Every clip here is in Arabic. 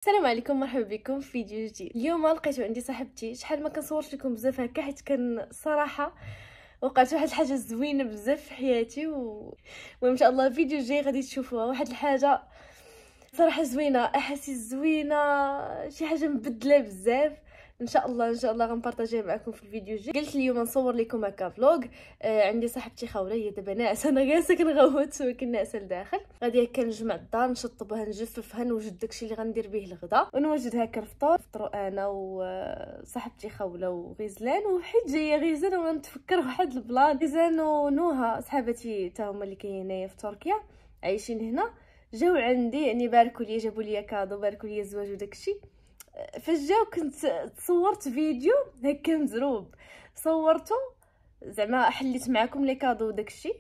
السلام عليكم، مرحبا بكم في فيديو جديد. اليوم لقيت عندي صاحبتي، شحال ما كنصورش لكم بزاف هكا حيت كان صراحه وقعت واحد الحاجه زوينه بزاف في حياتي وان شاء الله الفيديو الجاي غادي تشوفوها. واحد الحاجه صراحه زوينه، احاسيس زوينه، شي حاجه مبدله بزاف. ان شاء الله غنبارطاجيها معكم في الفيديو الجاي. قلت اليوم نصور لكم هكا فلوغ. عندي صاحبتي خاوله، هي دابا ناعسه، انا جالسه كنغوت ولكن ناعسه لداخل. غادي هكا نجمع الدار، نشطبها، نجففها، نوجد داكشي اللي غندير به الغدا، ونوجد هكا الفطور. نفطروا انا وصاحبتي خاوله وغزلان، وحيت جايه غزلان ونتفكر واحد البلان. غزلان ونوها صحابتي تا هما اللي كاينين هنايا في تركيا عايشين هنا، جاو عندي يعني باركوا لي، جابوا لي كادو، باركوا لي الزواج وداكشي. فاش جاو كنت تصورت فيديو هكا مزروب، صورته زعما حليت معكم لي كادو وداكشي.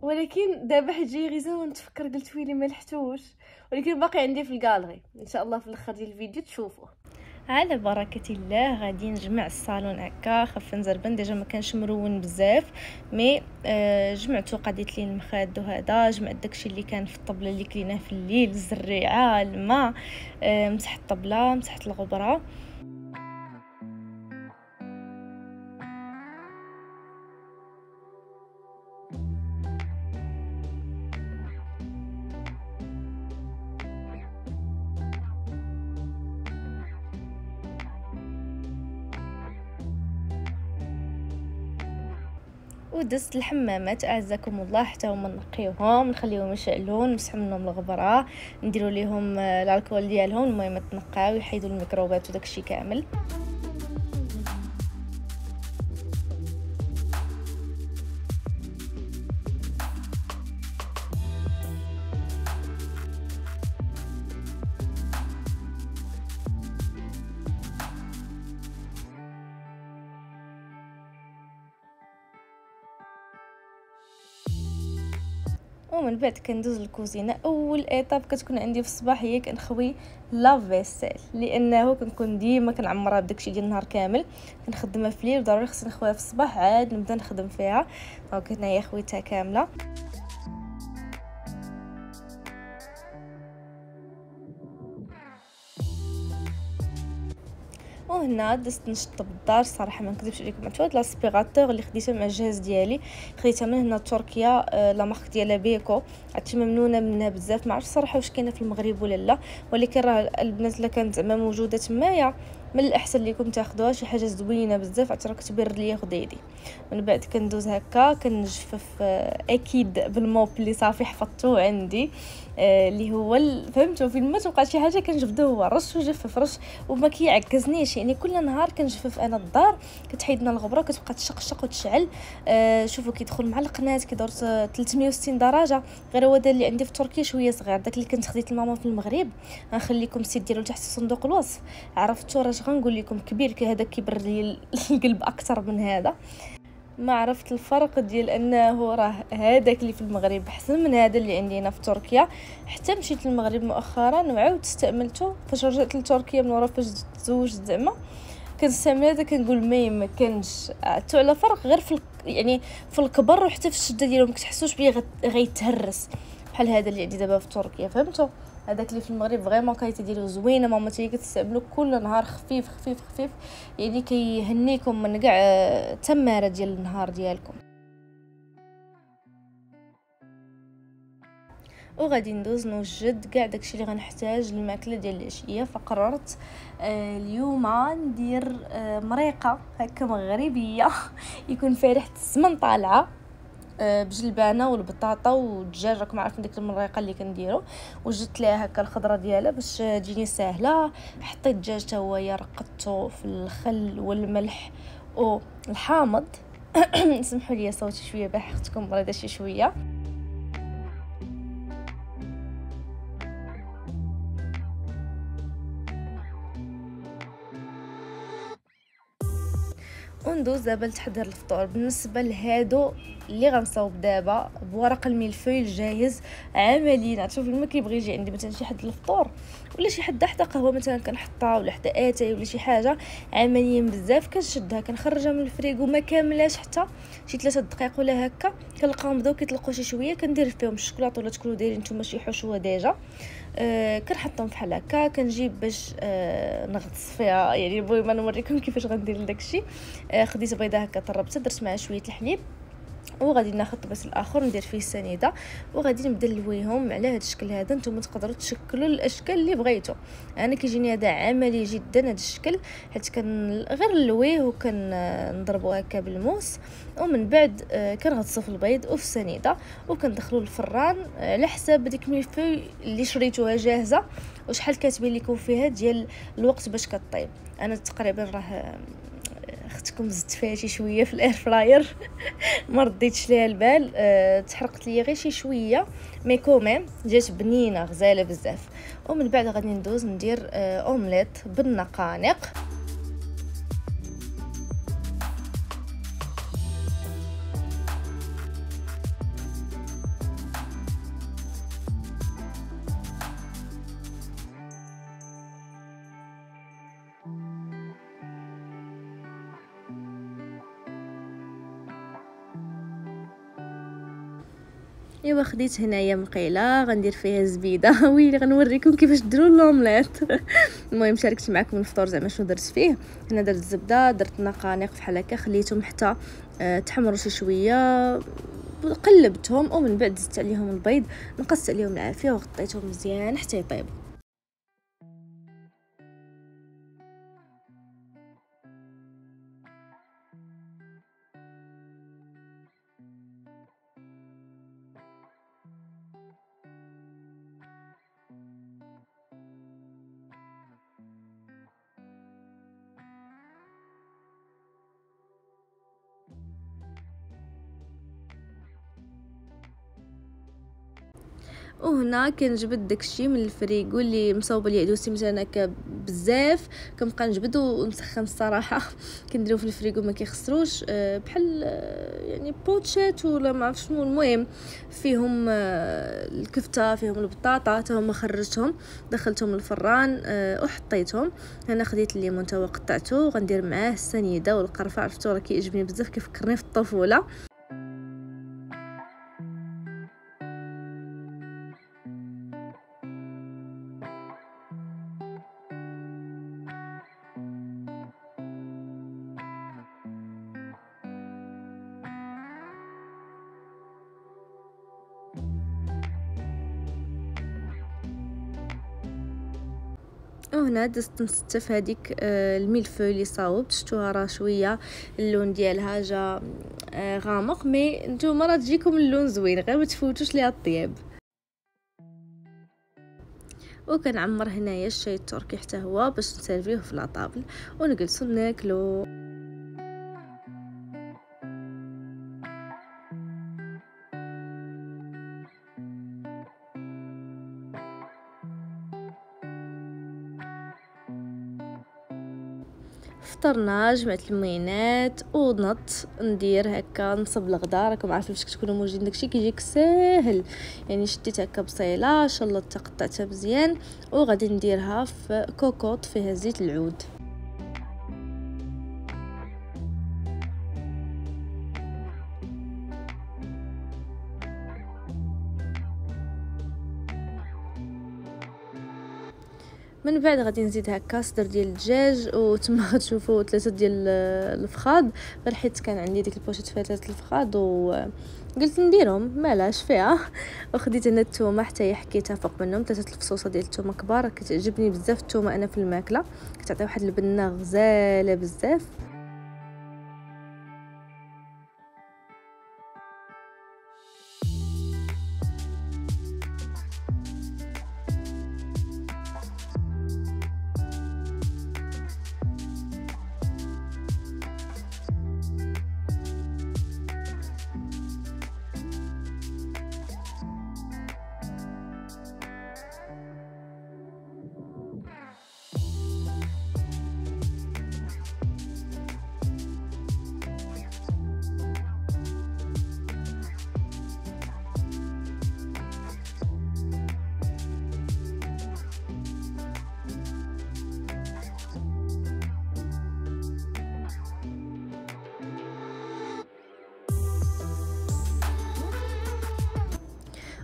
ولكن دابا حيت جاي غيزه ونتفكر قلت ويلي ما لحتوش، ولكن باقي عندي في الكاليري. ان شاء الله في الاخر ديال الفيديو تشوفوه. على بركه الله غادي نجمع الصالون هكا خف نزربن. ديجا ما كانش مرون بزاف، مي جمعته، قضيت لي المخاد وهذا، جمعت داكشي اللي كان في الطبله اللي كليناه في الليل، الزريعه، الماء، مسحت الطبله، مسحت الغبره. ودزت الحمامات اعزكم الله، حتى هما نقيوهم، نخليهم يشعلون، نمسح منهم الغبره، نديروا ليهم الكحول ديالهم، المهم تنقاو يحيدوا الميكروبات وداكشي كامل. ومن بعد كندوز الكوزينه. اول ايطاب كتكون عندي في الصباح هي كنخوي لافيسيل، لانه كنكون ديما كنعمرها بداكشي ديال النهار كامل، كنخدمها في الليل ضروري خصني نخويها في الصباح عاد نبدا نخدم فيها. دونك هنايا خويتها كامله. وهنا دزت نشطب الدار. صراحه ما نكذبش عليكم، عرفتوا هاد لاسبيغاتور اللي خديتها مع الجهاز ديالي، خديتها من هنا تركيا، لا مارك ديالها بيكو، عرفتي ممنونه منها بزاف. ما عرفتش صراحه واش كاينه في المغرب ولا لا، ولكن راه البنات اللي كانت زعما موجوده تمايا من الاحسن ليكم تاخذوها، شي حاجه زوينه بزاف، عرفتي راه كتبرد ليا خديدي. من بعد كندوز هكا كنجفف، اكيد بالموب اللي صافي حفظته عندي، اللي هو فهمتوا فين ما توقع شي حاجه كنجبدو هو رش وجفف رش، وما كيعكزنيش. يعني كل نهار كنجفف انا الدار، كتحيدنا الغبره، كتبقى تشقشق وتشعل. شوفوا كيدخل مع القناه كيدور 360 درجه. غير هو اللي عندي في تركيا شويه صغير، داك اللي كنت خديت لماما في المغرب غنخليكم السيت ديالو تحت صندوق الوصف. عرفتوا راه غنقول لكم كبير، هذا كيبرد لي القلب اكثر من هذا. ما عرفت الفرق ديال انه راه هذاك اللي في المغرب احسن من هذا اللي عندنا في تركيا. حتى مشيت للمغرب مؤخرا وعاود استعملته فاش رجعت لتركيا من ورا فاش تزوجت. زعما كنستعمل هذا، كنقول ما كانش عرفتوا على فرق غير في يعني في الكبر، وحتى في الشده ديالو ما كتحسوش بيه غيتهرس بحال هذا اللي عندي دابا في تركيا. فهمتوا هذاك اللي في المغرب فريمون كايته ديالو زوينه، ماما تاهي كتستعملو كل نهار، خفيف خفيف خفيف، يعني كيهنيكم من كاع التماره ديال النهار ديالكم. وغادي ندوز نوجد كاع داكشي اللي غنحتاج للماكله ديال العشيه. فقررت اليوم ندير مريقه هكا مغربيه يكون فيها ريحه السمن طالعه، بجلبانه والبطاطا والدجاج. راكم عارفين ديك المريقه اللي كنديرو، وجدت ليها هكا الخضره ديالها باش تجيني ساهله. حطيت الدجاج حتى هو رقدته في الخل والملح والحامض سمحوا لي صوتي شويه باح، اختكم مريضه شي شويه. وندوز دابا لتحضير الفطور. بالنسبه لهادو اللي غنصاوب دابا بورق الملفوي الجاهز عملي، شوف ما كيبغي يجي عندي مثلا شي حد الفطور ولا شي حده حتى قهوه مثلا كنحطها ولا حتى اتاي ولا شي حاجه عمليا بزاف، كنشدها كنخرجها من الفريغو ما كاملاش حتى شي 3 دقائق ولا هكا، كنلقاهم بداو كيطلقوا شي شويه، كندير فيهم الشوكولاط ولا تكونوا دايرين نتوما شي حشوه ديجا. كنحطهم بحال هكا، كنجيب باش نغطس فيها، يعني المهم انا نوريكم كيفاش غندير داكشي. خديت بيضه هكا طربتها، درت معها شويه الحليب، وغادي ناخذ طبس الاخر ندير فيه السنيده، وغادي نبدا نلويهم على هذا الشكل هذا. نتوما تقدروا تشكلوا الاشكال اللي بغيتو، انا كيجيني هذا عملي جدا هذا الشكل، حيت غير نلويه وكنضربو هكا بالموس، ومن بعد كنغطسو في البيض وفي السنيده وكندخلو الفران على حساب ديك ميلفوي اللي شريتوها جاهزه وشحال كاتبين لكم فيها ديال الوقت باش كطيب. انا تقريبا راه اختكم زدت فيها شي شويه في الاير فراير ما رديتش ليها البال، تحرقت ليا غير شي شويه، مي كوميم جات بنينه غزاله بزاف. ومن بعد غادي ندوز ندير اومليت بالنقانق. ايوا خديت هنايا مقيله غندير فيها زبيده ويلي غنوريكم كيفاش ديروا اللومليت. المهم شاركت معكم الفطور زعما شنو درت فيه. هنا درت الزبده، درت نقانق بحال هكا، خليتهم حتى تحمروا شي شويه، قلبتهم ومن بعد زدت عليهم البيض، نقصت عليهم العافيه وغطيتهم مزيان حتى يطيبوا. وهنا كنجبد داكشي من الفريغو اللي مصوبه لي عدوسي مثلا هكا بزاف، كنبقى نجبد ونسخن الصراحه. كنديرو في الفريغو ما كيخسروش، بحال يعني بوتشات ولا ما عرفت شنو. المهم فيهم الكفته، فيهم البطاطا، حتى هما خرجتهم دخلتهم الفران وحطيتهم. هنا خديت الليمون تا هو قطعته وغندير معاه السنيده والقرفه، عرفتو راه كيعجبني بزاف، كيفكرني في الطفوله. وهنا دزت نستف في هذيك الملفوي اللي صاوبت، شفتوها راه شويه اللون ديالها جا غامق، مي نتوما راه تجيكم اللون زوين، غير ما تفوتوش ليها الطياب. وكنعمر هنايا الشاي التركي حتى هو باش نسيرفيوه في لاطابل ونجلسوا ناكلو. فطرنا، جمعت الموينات ونضت ندير هكا نصب الغدا. راكم عارفين فاش كتكونوا موجودين داكشي كيجيك ساهل، يعني شديت هكا بصيله شلطتها قطعتها مزيان وغادي نديرها في كوكوط فيها زيت العود. من بعد غادي نزيد هكا صدر ديال الدجاج، وتما غتشوفوا 3 ديال الفخاض، غير حيت كان عندي ديك البوشيط فيها 3 الفخاض وقلت نديرهم مالاش فيها. وخديت هنا الثومه حتى هي حكيتها فوق منهم، 3 الفصوصه ديال الثومه كبار، كتعجبني بزاف الثومه انا في الماكله، كتعطي واحد البنه غزاله بزاف.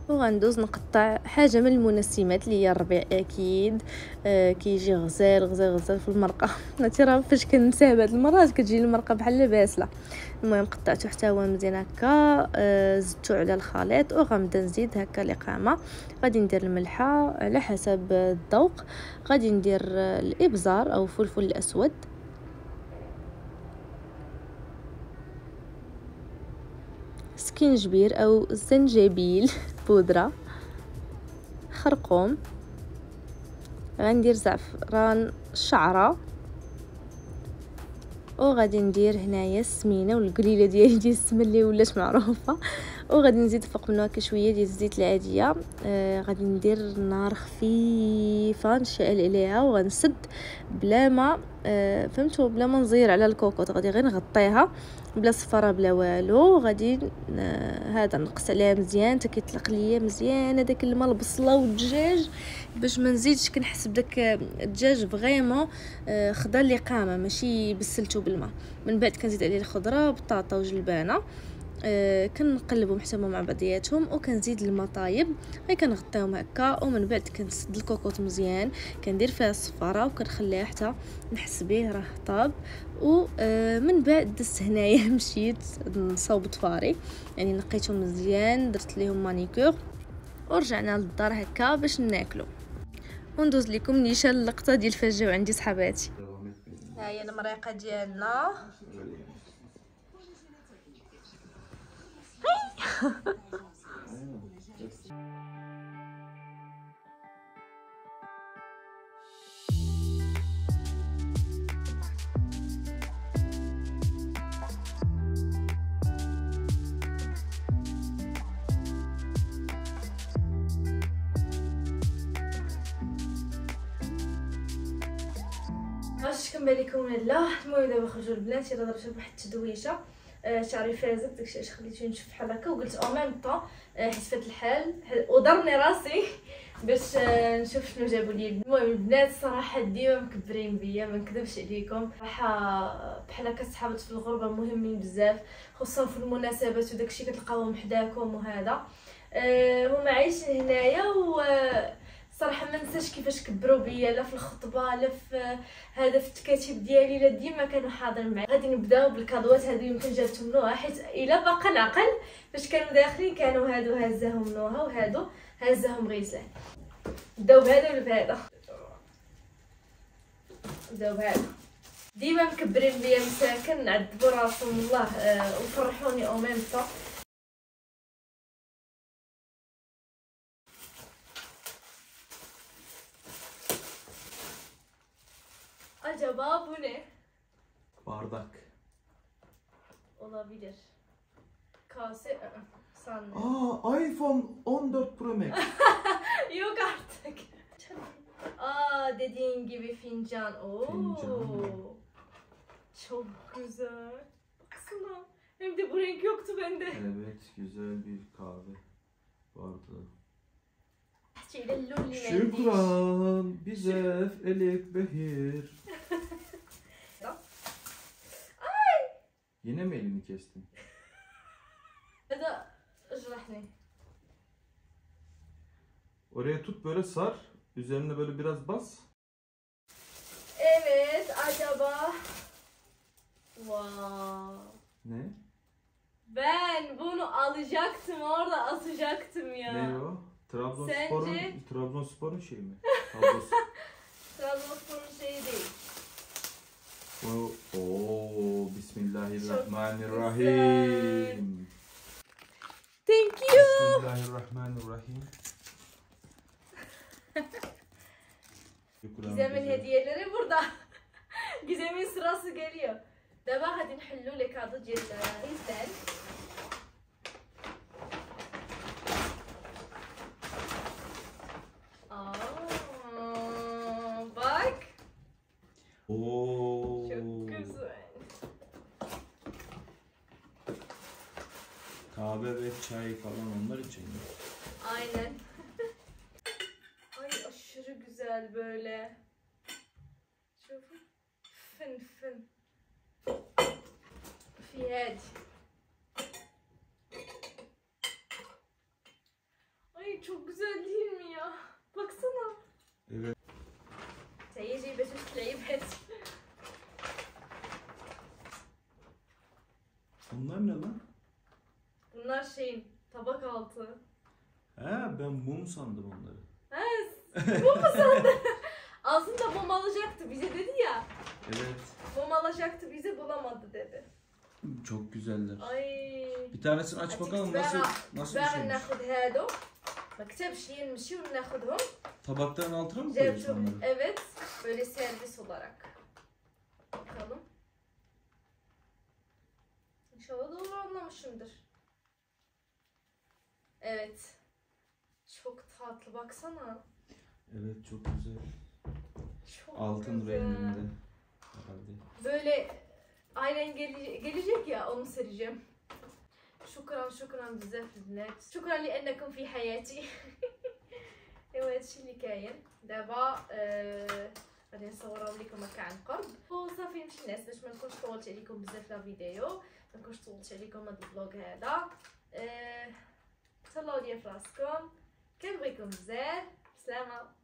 وغندوز نقطع حاجه من المنسمات اللي هي الربيع اكيد. كيجي غزال غزال غزال في المرقه. عرفتي راه فاش كنساه هاد المرات كتجي المرقه بحال باسله. المهم قطعته حتى هو مزيان هكا. زدته على الخليط وغنبدا نزيد هكا الاقامه. غادي ندير الملحه على حسب الذوق. غادي ندير الابزار او فلفل الاسود، سكينجبير او زنجبيل بودره، خرقوم، غندير زعفران الشعره، وغادي ندير هنايا السمينه والقليله ديال السمن اللي ولات معروفه. وغادي نزيد فوق منها شويه ديال الزيت العاديه. غادي ندير نار خفيفه نشعل عليها وغنسد بلا ما فهمتوا بلا ما نزير على الكوكوط. غادي غير نغطيها بلا صفاره بلا والو. غادي هذا نقص عليها مزيان حتى كيطلق ليا مزيان هذاك الماء البصله والدجاج باش ما نزيدش كنحس بداك الدجاج فريمون خدا لي قامه ماشي بسلته بالماء. من بعد كنزيد عليه الخضره بطاطا وجلبانه. كنقلبهم حتى هما مع بعضياتهم وكنزيد الماء طايب غير كنغطيهم هكا. ومن بعد كنسد الكوكوط مزيان كندير فيها الصفاره وكنخليها حتى نحس به راه طاب. ومن بعد دزت هنايا مشيت نصاوب طفاري يعني نقيتهم مزيان درت ليهم مانيكور ورجعنا للدار هكا باش ناكلو. وندوز لكم نيشان اللقطه ديال فاش جاو عندي صحاباتي. ها هي المريقه ديالنا. واش كنبان لكم ولا لا؟ المهم دابا خرجوا البنات يلا درت واحد التدويشه. شعري فازك داكشي علاش خليته ينشف بحال هكا وقلت او ميم طون حيت فات الحال وضرني راسي باش نشوف شنو جابوا لي. المهم البنات صراحه ديما مكبرين بيا ما نكذبش عليكم صراحه بحال هكا صحابات في الغربه مهمين بزاف خصوصا في المناسبات وداكشي كتلقاوهم حداكم وهذا. هما عايشين هنايا و صراحه ما نساش كيفاش كبروا بيا لا في الخطبه لا في هذا في التكاتب ديالي لا ديما كانوا حاضرين معايا. غادي نبداو بالكادوات هذه يمكن جاتهم نوها حيت الا باقا العقل فاش كانوا داخلين كانوا هادو هزاهم نوها وهادو هزاهم غيزان. بداو بهذا ولا بهذا؟ بداو بهذا. ديما مكبرين بيا مساكن عذبوا راسهم الله وفرحوني او ميم طون. Acaba bu ne? Bardak. Olabilir. Kase sanmıyorum. iPhone 14 Pro Max. Yok artık. Dediğin gibi fincan. Oo. Fincan. Çok güzel. Baksana. Hem de bu renk yoktu bende. Evet, güzel bir kahve vardı. Şeyle lulli Şükran, bize Elif Behir. Yine mi elini kestin? هذا اجرحني. Oraya tut böyle sar. Üzerine böyle biraz bas. Evet, acaba. Wow. Ne? Ben bunu alacaktım orada asacaktım ya. Ne o? Sence? Trabzonspor'un şeyi mi? Tablosu. Trabzonspor'un şeyi değil. Bismillahirrahmanirrahim. Thank you. Bismillahirrahmanirrahim. Gizem'in hediyeleri burada. Gizem'in sırası geliyor. دابا غادي نحلو لي كادو ديال غيزان. Bak. Oo. Çok güzel. Kahve ve çay falan onlar için mi? Aynen. Ay aşırı güzel böyle. Şöyle fın fın. في هادي. Ay güzel değil mi ya? Baksana. Evet. Seyirciyi betüş playback. Bunlar ne lan? Bunlar şeyin tabak altı. He, ben mum sandım onları. He, bu mu sandın? Aslında mum alacaktı bize dedi ya. Evet. Mum alacaktı bize bulamadı dedi. Çok güzeller. Ay. Bir tanesini aç bakalım nasıl bir بقى şeymiş. ناخد هادو ما كتبش ينمشي وناخدهم. Tabakların altına mı koyuyorsun onları? Evet, böyle servis olarak. Bakalım. İnşallah doğru anlamışımdır. Evet. Çok tatlı baksana. Evet, çok güzel. Çok Altın güzel. renginde. Herhalde. Böyle aynen gelecek ya, onu sereceğim. شكرا بزاف البنات. شكرا لانكم في حياتي. ايوا هادشي اللي كاين دابا. غادي نصورهم لكم هكا عن قرب وصافي نمشي نعس باش ما نكونش طولت عليكم بزاف لا فيديو، ما نكونش طولت عليكم هاد الفلوق هذا. تهلاو ليا فراسكم، كنبغيكم بزاف. بسلامه.